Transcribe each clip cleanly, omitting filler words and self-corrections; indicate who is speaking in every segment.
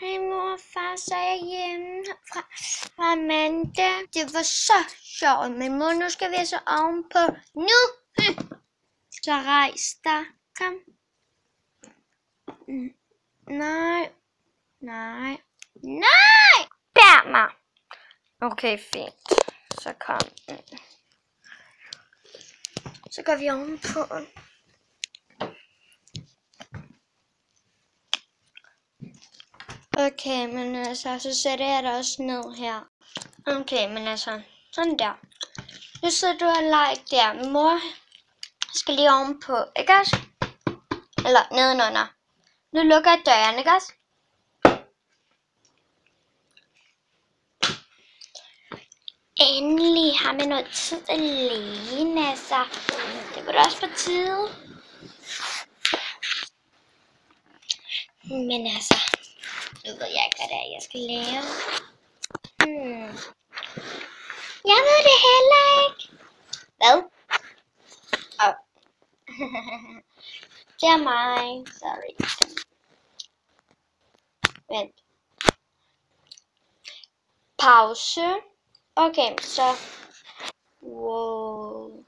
Speaker 1: Hej mor og far, så er jeg hjemme fra mandag. Det var så sjovt, men mor, nu skal vi altså ovenpå. Nu! Så rejs dig. Kom. Nej. Bær mig. Okay, fint. Så kom. Så går vi ovenpå. Okay, men altså, så sætter jeg dig også ned her. Okay, men altså, sådan der. Nu sidder du og leger der. Mor skal lige ovenpå, ikke også? Eller nedenunder. Nu lukker jeg døren, ikke også? Endelig har man noget tid alene, altså. Det var da også på tide. Men altså, nu ved jeg ikke, hvad det er, jeg skal lave. Jeg ved det heller ikke. Hvad? Oh. Det er mig. Sorry. Vent. Pause. Okay, så. Wow.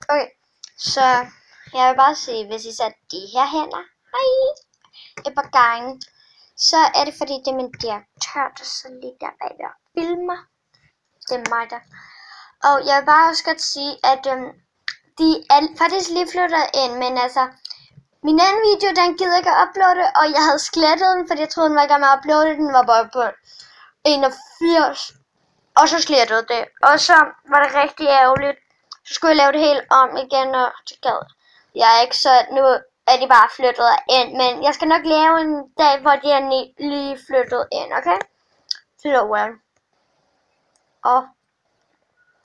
Speaker 1: Okay, så jeg vil bare sige, hvis I sætter de her hænder, et par gange, så er det fordi, det er min direktør, der så lige der bagved og filmer. Det er mig der. Og jeg vil bare også godt sige, at de er faktisk lige flyttet ind, men altså, min anden video, den gider ikke at uploade, og jeg havde slettet den, fordi jeg troede, den var i gang med at uploade, den var bare på 81. Og så slettede det. Og så var det rigtig ærgerligt. Så skulle jeg lave det helt om igen, og det gad jeg ikke, så nu er de bare flyttet ind. Men jeg skal nok lave en dag, hvor de er lige flyttet ind, okay? Så og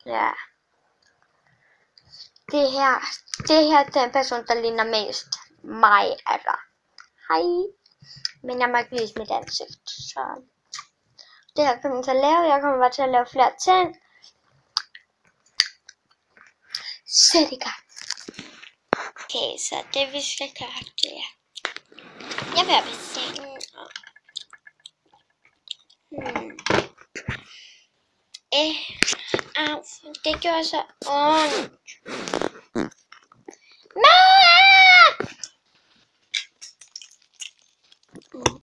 Speaker 1: ja. Det her er den person, der ligner mest mig, altså. Hej. Men jeg må ikke vise mit ansigt, så det her kommer jeg til at lave. Jeg kommer bare til at lave flere ting. Sæt i gang. Okay, så det vi skal gøre, det er, jeg vil have på sengen. Det gjorde så ondt.